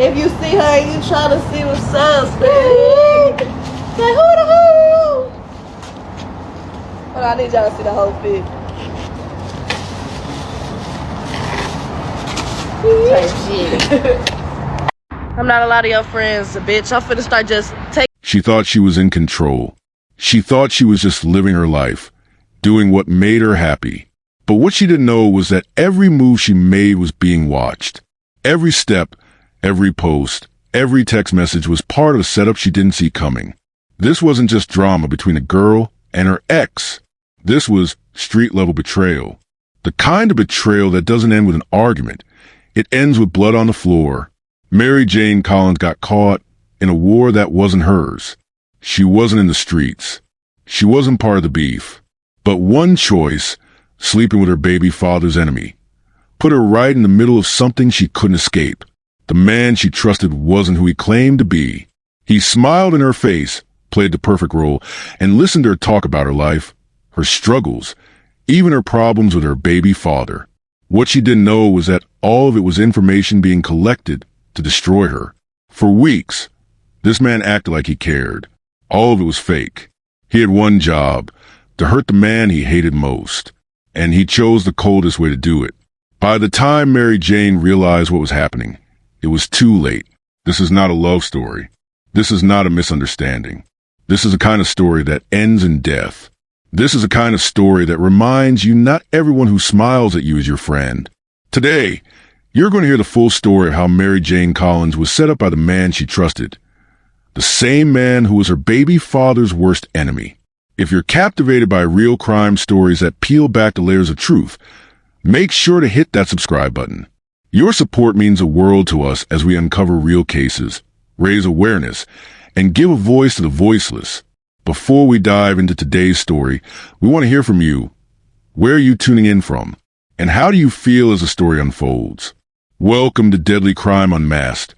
If you see her and you try to see what's up, say who the who? Hold on, I need y'all to see the whole fit. I'm not a lot of your friends, bitch. I'm finna start just taking. She thought she was in control. She thought she was just living her life, doing what made her happy. But what she didn't know was that every move she made was being watched. Every step, every post, every text message was part of a setup she didn't see coming. This wasn't just drama between a girl and her ex. This was street-level betrayal. The kind of betrayal that doesn't end with an argument. It ends with blood on the floor. Mary Jayne Collins got caught in a war that wasn't hers. She wasn't in the streets. She wasn't part of the beef. But one choice, sleeping with her baby father's enemy, put her right in the middle of something she couldn't escape. The man she trusted wasn't who he claimed to be. He smiled in her face, played the perfect role, and listened to her talk about her life, her struggles, even her problems with her baby father. What she didn't know was that all of it was information being collected to destroy her. For weeks, this man acted like he cared. All of it was fake. He had one job, to hurt the man he hated most. And he chose the coldest way to do it. By the time Mary Jayne realized what was happening, it was too late. This is not a love story. This is not a misunderstanding. This is a kind of story that ends in death. This is a kind of story that reminds you not everyone who smiles at you is your friend. Today, you're going to hear the full story of how Mary Jayne Collins was set up by the man she trusted. The same man who was her baby father's worst enemy. If you're captivated by real crime stories that peel back the layers of truth, make sure to hit that subscribe button. Your support means the world to us as we uncover real cases, raise awareness, and give a voice to the voiceless. Before we dive into today's story, we want to hear from you. Where are you tuning in from? And how do you feel as the story unfolds? Welcome to Deadly Crime Unmasked,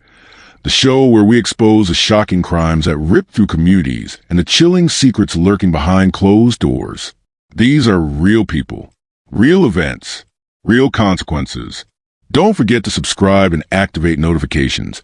the show where we expose the shocking crimes that rip through communities and the chilling secrets lurking behind closed doors. These are real people, real events, real consequences. Don't forget to subscribe and activate notifications.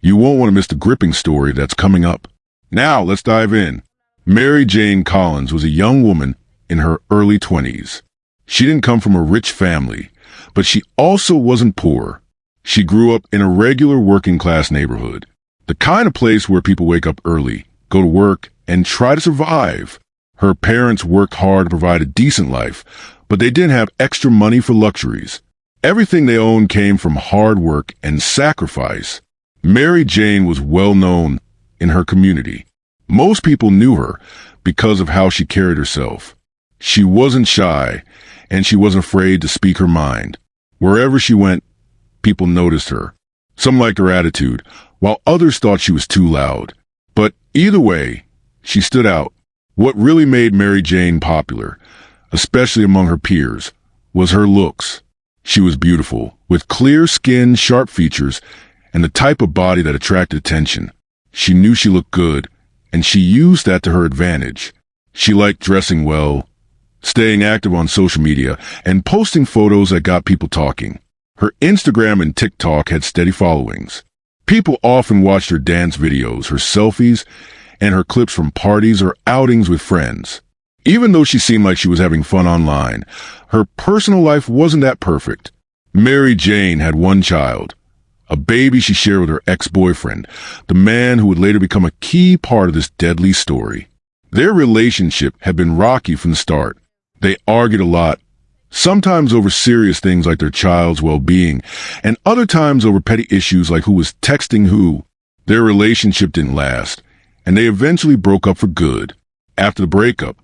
You won't want to miss the gripping story that's coming up. Now, let's dive in. Mary Jayne Collins was a young woman in her early 20s. She didn't come from a rich family, but she also wasn't poor. She grew up in a regular working-class neighborhood, the kind of place where people wake up early, go to work, and try to survive. Her parents worked hard to provide a decent life, but they didn't have extra money for luxuries. Everything they owned came from hard work and sacrifice. Mary Jayne was well known in her community. Most people knew her because of how she carried herself. She wasn't shy, and she wasn't afraid to speak her mind. Wherever she went, people noticed her. Some liked her attitude, while others thought she was too loud. But either way, she stood out. What really made Mary Jayne popular, especially among her peers, was her looks. She was beautiful, with clear skin, sharp features, and the type of body that attracted attention. She knew she looked good, and she used that to her advantage. She liked dressing well, staying active on social media, and posting photos that got people talking. Her Instagram and TikTok had steady followings. People often watched her dance videos, her selfies, and her clips from parties or outings with friends. Even though she seemed like she was having fun online, her personal life wasn't that perfect. Mary Jayne had one child, a baby she shared with her ex-boyfriend, the man who would later become a key part of this deadly story. Their relationship had been rocky from the start. They argued a lot, sometimes over serious things like their child's well-being, and other times over petty issues like who was texting who. Their relationship didn't last, and they eventually broke up for good. After the breakup,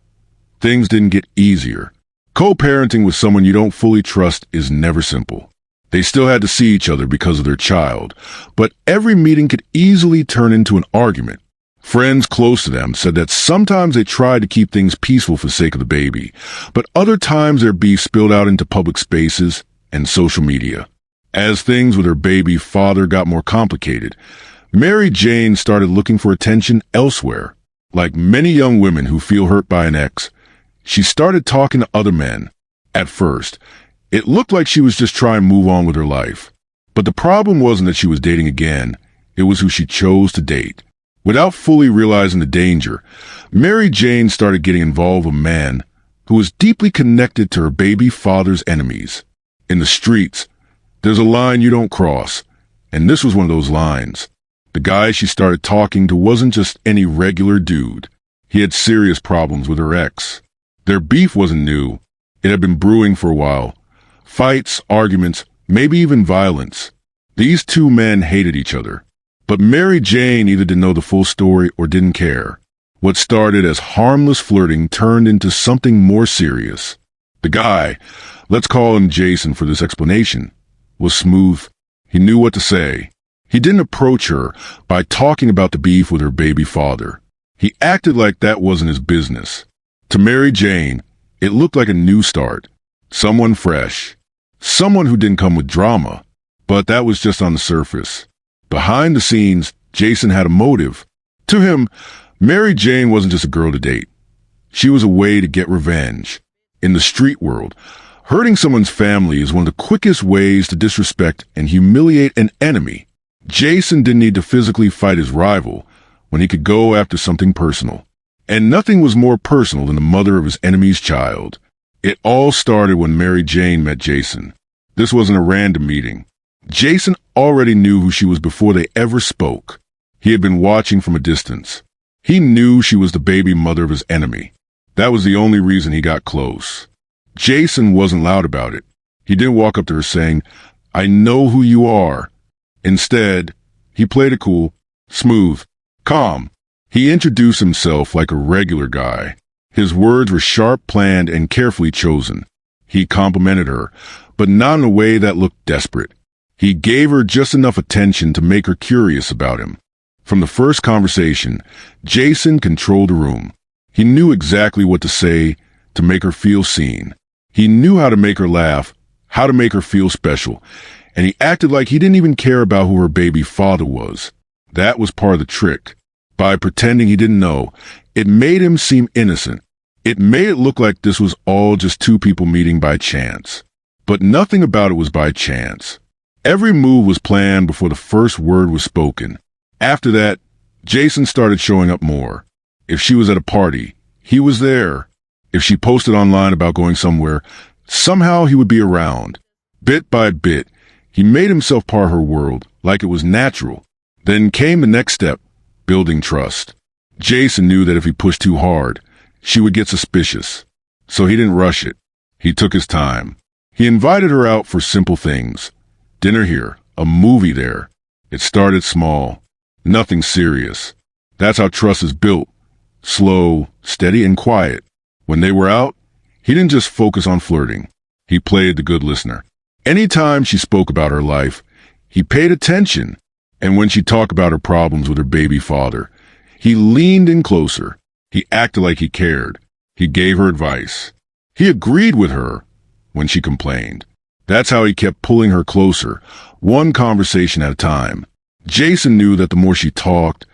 things didn't get easier. Co-parenting with someone you don't fully trust is never simple. They still had to see each other because of their child, but every meeting could easily turn into an argument. Friends close to them said that sometimes they tried to keep things peaceful for the sake of the baby, but other times their beef spilled out into public spaces and social media. As things with her baby father got more complicated, Mary Jayne started looking for attention elsewhere. Like many young women who feel hurt by an ex, she started talking to other men. At first, it looked like she was just trying to move on with her life. But the problem wasn't that she was dating again, it was who she chose to date. Without fully realizing the danger, Mary Jayne started getting involved with a man who was deeply connected to her baby father's enemies. In the streets, there's a line you don't cross, and this was one of those lines. The guy she started talking to wasn't just any regular dude. He had serious problems with her ex. Their beef wasn't new. It had been brewing for a while. Fights, arguments, maybe even violence. These two men hated each other. But Mary Jayne either didn't know the full story or didn't care. What started as harmless flirting turned into something more serious. The guy, let's call him Jason for this explanation, was smooth. He knew what to say. He didn't approach her by talking about the beef with her baby father. He acted like that wasn't his business. To Mary Jayne, it looked like a new start. Someone fresh. Someone who didn't come with drama. But that was just on the surface. Behind the scenes, Jason had a motive. To him, Mary Jayne wasn't just a girl to date. She was a way to get revenge. In the street world, hurting someone's family is one of the quickest ways to disrespect and humiliate an enemy. Jason didn't need to physically fight his rival when he could go after something personal. And nothing was more personal than the mother of his enemy's child. It all started when Mary Jayne met Jason. This wasn't a random meeting. Jason already knew who she was before they ever spoke. He had been watching from a distance. He knew she was the baby mother of his enemy. That was the only reason he got close. Jason wasn't loud about it. He didn't walk up to her saying, "I know who you are." Instead, he played it cool, smooth, calm. He introduced himself like a regular guy. His words were sharp, planned, and carefully chosen. He complimented her, but not in a way that looked desperate. He gave her just enough attention to make her curious about him. From the first conversation, Jason controlled the room. He knew exactly what to say to make her feel seen. He knew how to make her laugh, how to make her feel special, and he acted like he didn't even care about who her baby father was. That was part of the trick. By pretending he didn't know, it made him seem innocent. It made it look like this was all just two people meeting by chance. But nothing about it was by chance. Every move was planned before the first word was spoken. After that, Jason started showing up more. If she was at a party, he was there. If she posted online about going somewhere, somehow he would be around. Bit by bit, he made himself part of her world, like it was natural. Then came the next step, building trust. Jason knew that if he pushed too hard, she would get suspicious. So he didn't rush it. He took his time. He invited her out for simple things. Dinner here, a movie there. It started small. Nothing serious. That's how trust is built. Slow, steady, and quiet. When they were out, he didn't just focus on flirting. He played the good listener. Anytime she spoke about her life, he paid attention. And when she talked about her problems with her baby father, he leaned in closer. He acted like he cared. He gave her advice. He agreed with her when she complained. That's how he kept pulling her closer, one conversation at a time. Jason knew that the more she talked,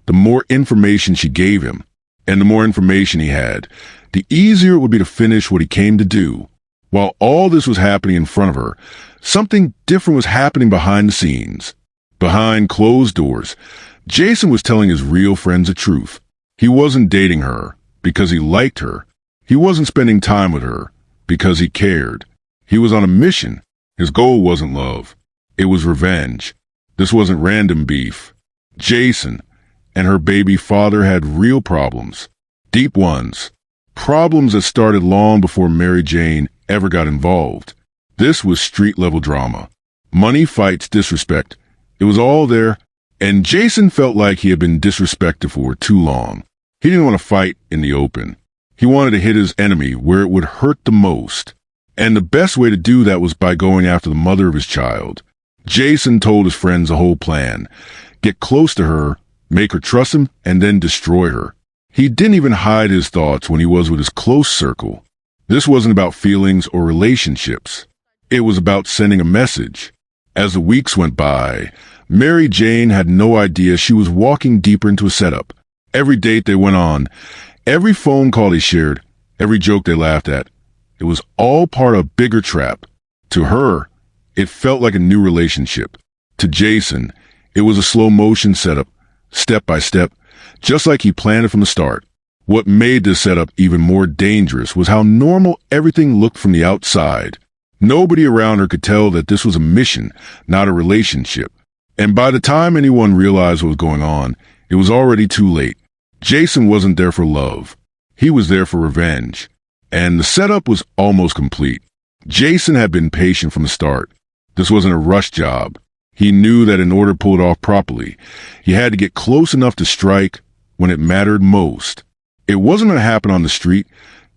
the more information she gave him. And the more information he had, the easier it would be to finish what he came to do. While all this was happening in front of her, something different was happening behind the scenes. Behind closed doors, Jason was telling his real friends the truth. He wasn't dating her because he liked her. He wasn't spending time with her because he cared. He was on a mission. His goal wasn't love. It was revenge. This wasn't random beef. Jason and her baby father had real problems. Deep ones. Problems that started long before Mary Jayne ever got involved. This was street-level drama. Money, fights, disrespect. It was all there, and Jason felt like he had been disrespected for too long. He didn't want to fight in the open. He wanted to hit his enemy where it would hurt the most. And the best way to do that was by going after the mother of his child. Jason told his friends the whole plan. Get close to her, make her trust him, and then destroy her. He didn't even hide his thoughts when he was with his close circle. This wasn't about feelings or relationships. It was about sending a message. As the weeks went by, Mary Jayne had no idea she was walking deeper into a setup. Every date they went on, every phone call they shared, every joke they laughed at, it was all part of a bigger trap. To her, It felt like a new relationship. To Jason, it was a slow-motion setup, step by step, just like he planned it from the start. What made this setup even more dangerous was how normal everything looked from the outside. Nobody around her could tell that this was a mission, not a relationship. And by the time anyone realized what was going on, it was already too late. Jason wasn't there for love. He was there for revenge. And the setup was almost complete. Jason had been patient from the start. This wasn't a rush job. He knew that in order to pull it off properly, he had to get close enough to strike when it mattered most. It wasn't going to happen on the street,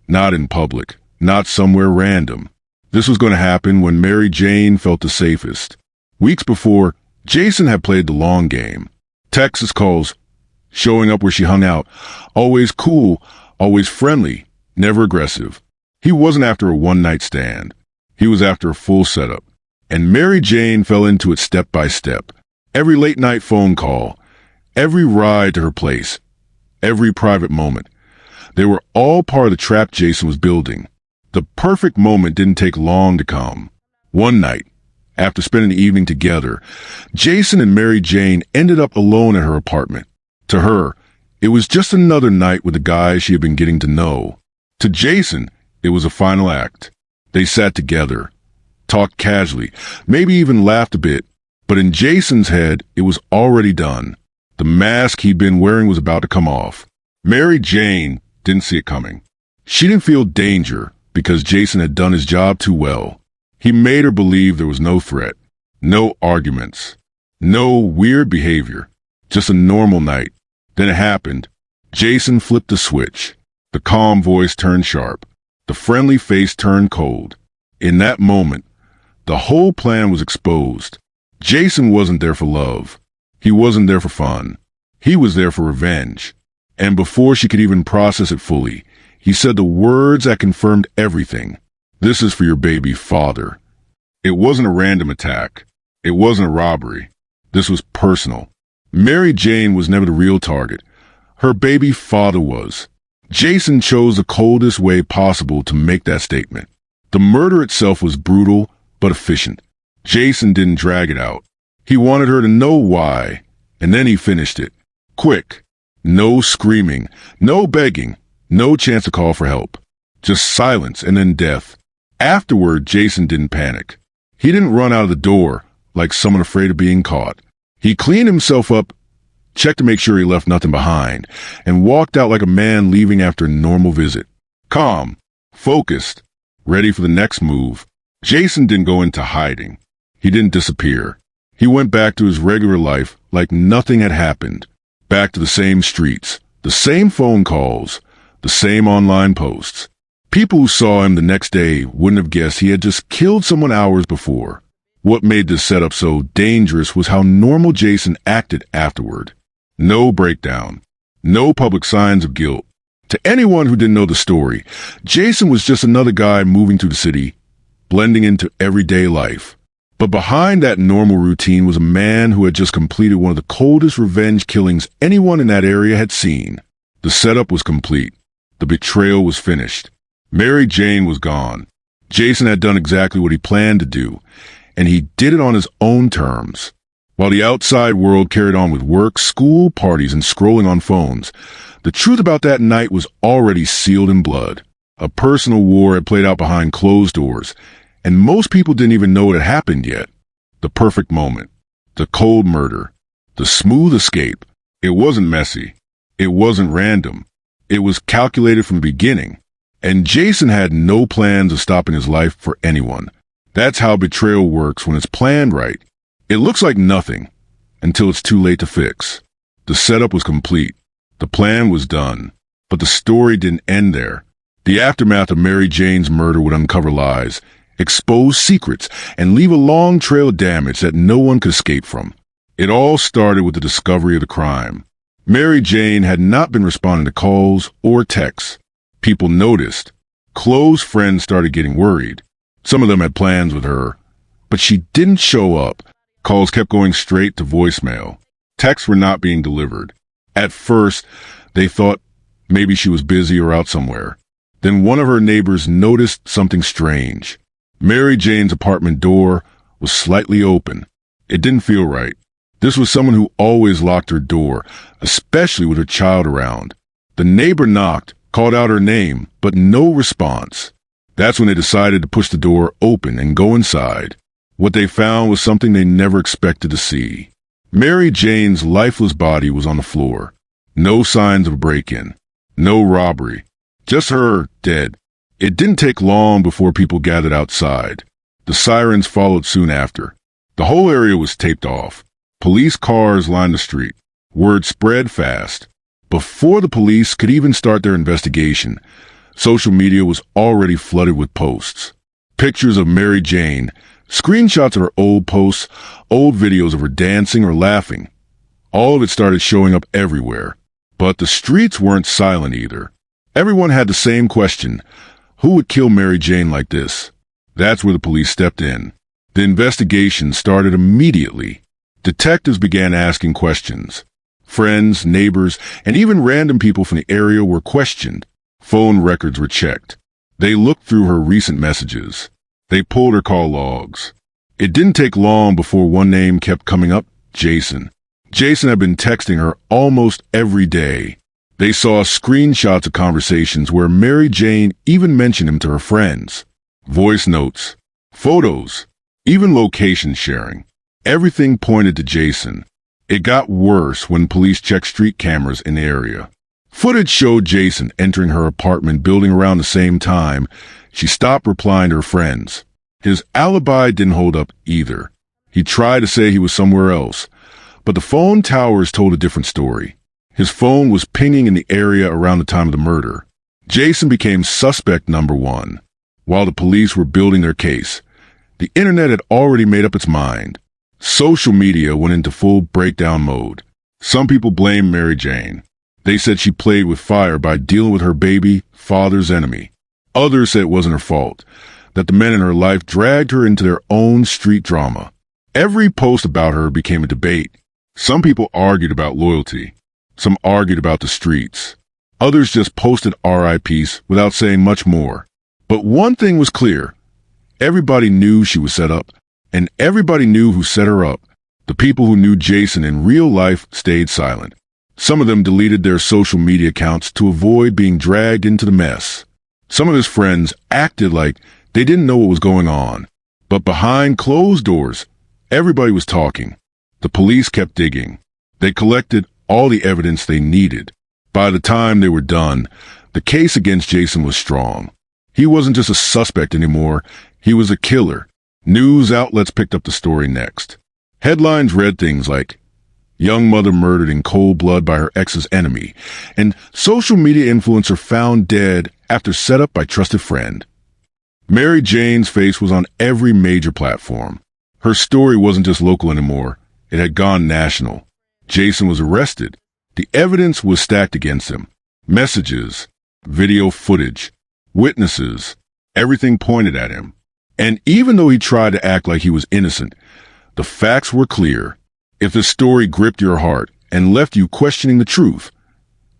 not in public, not somewhere random. This was going to happen when Mary Jayne felt the safest. Weeks before, Jason had played the long game. Texas calls, showing up where she hung out, always cool, always friendly, never aggressive. He wasn't after a one-night stand. He was after a full setup. And Mary Jayne fell into it step by step. Every late-night phone call, every ride to her place, every private moment. They were all part of the trap Jason was building. The perfect moment didn't take long to come. One night, after spending the evening together, Jason and Mary Jayne ended up alone at her apartment. To her, it was just another night with the guy she had been getting to know. To Jason, it was a final act. They sat together, talked casually, maybe even laughed a bit, but in Jason's head, it was already done. The mask he'd been wearing was about to come off. Mary Jayne didn't see it coming. She didn't feel danger because Jason had done his job too well. He made her believe there was no threat, no arguments, no weird behavior, just a normal night. Then it happened. Jason flipped the switch. The calm voice turned sharp. The friendly face turned cold. In that moment, the whole plan was exposed. Jason wasn't there for love. He wasn't there for fun. He was there for revenge. And before she could even process it fully, he said the words that confirmed everything. This is for your baby father. It wasn't a random attack. It wasn't a robbery. This was personal. Mary Jayne was never the real target. Her baby father was. Jason chose the coldest way possible to make that statement. The murder itself was brutal, but efficient. Jason didn't drag it out. He wanted her to know why, and then he finished it. Quick. No screaming, no begging, no chance to call for help. Just silence and then death. Afterward, Jason didn't panic. He didn't run out of the door like someone afraid of being caught. He cleaned himself up, checked to make sure he left nothing behind, and walked out like a man leaving after a normal visit. Calm, focused, ready for the next move. Jason didn't go into hiding. He didn't disappear. He went back to his regular life like nothing had happened. Back to the same streets, the same phone calls, the same online posts. People who saw him the next day wouldn't have guessed he had just killed someone hours before. What made this setup so dangerous was how normal Jason acted afterward. No breakdown. No public signs of guilt. To anyone who didn't know the story, Jason was just another guy moving through the city, blending into everyday life. But behind that normal routine was a man who had just completed one of the coldest revenge killings anyone in that area had seen. The setup was complete. The betrayal was finished. Mary Jayne was gone. Jason had done exactly what he planned to do, and he did it on his own terms. While the outside world carried on with work, school, parties, and scrolling on phones, the truth about that night was already sealed in blood. A personal war had played out behind closed doors, and most people didn't even know it had happened yet. The perfect moment. The cold murder. The smooth escape. It wasn't messy. It wasn't random. It was calculated from the beginning. And Jason had no plans of stopping his life for anyone. That's how betrayal works when it's planned right. It looks like nothing until it's too late to fix. The setup was complete. The plan was done. But the story didn't end there. The aftermath of Mary Jayne's murder would uncover lies, expose secrets, and leave a long trail of damage that no one could escape from. It all started with the discovery of the crime. Mary Jayne had not been responding to calls or texts. People noticed. Close friends started getting worried. Some of them had plans with her, but she didn't show up. Calls kept going straight to voicemail. Texts were not being delivered. At first, they thought maybe she was busy or out somewhere. Then one of her neighbors noticed something strange. Mary Jayne's apartment door was slightly open. It didn't feel right. This was someone who always locked her door, especially with her child around. The neighbor knocked, called out her name, but no response. That's when they decided to push the door open and go inside. What they found was something they never expected to see. Mary Jayne's lifeless body was on the floor. No signs of a break-in. No robbery. Just her, dead. It didn't take long before people gathered outside. The sirens followed soon after. The whole area was taped off. Police cars lined the street. Word spread fast. Before the police could even start their investigation, social media was already flooded with posts. Pictures of Mary Jayne, screenshots of her old posts, old videos of her dancing or laughing. All of it started showing up everywhere. But the streets weren't silent either. Everyone had the same question. Who would kill Mary Jayne like this? That's where the police stepped in. The investigation started immediately. Detectives began asking questions. Friends, neighbors, and even random people from the area were questioned. Phone records were checked. They looked through her recent messages. They pulled her call logs. It didn't take long before one name kept coming up, Jason. Jason had been texting her almost every day. They saw screenshots of conversations where Mary Jayne even mentioned him to her friends. Voice notes, photos, even location sharing. Everything pointed to Jason. It got worse when police checked street cameras in the area. Footage showed Jason entering her apartment building around the same time. She stopped replying to her friends. His alibi didn't hold up either. He tried to say he was somewhere else, but the phone towers told a different story. His phone was pinging in the area around the time of the murder. Jason became suspect number one. While the police were building their case, the internet had already made up its mind. Social media went into full breakdown mode. Some people blamed Mary Jayne. They said she played with fire by dealing with her baby father's enemy. Others said it wasn't her fault, that the men in her life dragged her into their own street drama. Every post about her became a debate. Some people argued about loyalty. Some argued about the streets. Others just posted RIPs without saying much more. But one thing was clear. Everybody knew she was set up, and everybody knew who set her up. The people who knew Jason in real life stayed silent. Some of them deleted their social media accounts to avoid being dragged into the mess. Some of his friends acted like they didn't know what was going on. But behind closed doors, everybody was talking. The police kept digging. They collected all the evidence they needed. By the time they were done, the case against Jason was strong. He wasn't just a suspect anymore. He was a killer. News outlets picked up the story next. Headlines read things like, "Young mother murdered in cold blood by her ex's enemy," and "Social media influencer found dead after set up by trusted friend." Mary Jayne's face was on every major platform. Her story wasn't just local anymore. It had gone national. Jason was arrested. The evidence was stacked against him. Messages, video footage, witnesses, everything pointed at him. And even though he tried to act like he was innocent, the facts were clear. If the story gripped your heart and left you questioning the truth,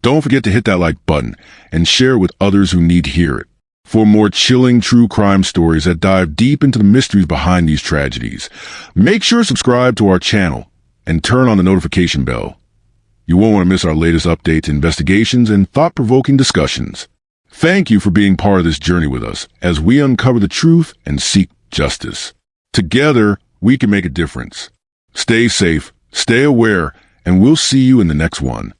don't forget to hit that like button and share it with others who need to hear it. For more chilling true crime stories that dive deep into the mysteries behind these tragedies, make sure to subscribe to our channel and turn on the notification bell. You won't want to miss our latest updates, investigations, and thought-provoking discussions. Thank you for being part of this journey with us as we uncover the truth and seek justice. Together, we can make a difference. Stay safe, stay aware, and we'll see you in the next one.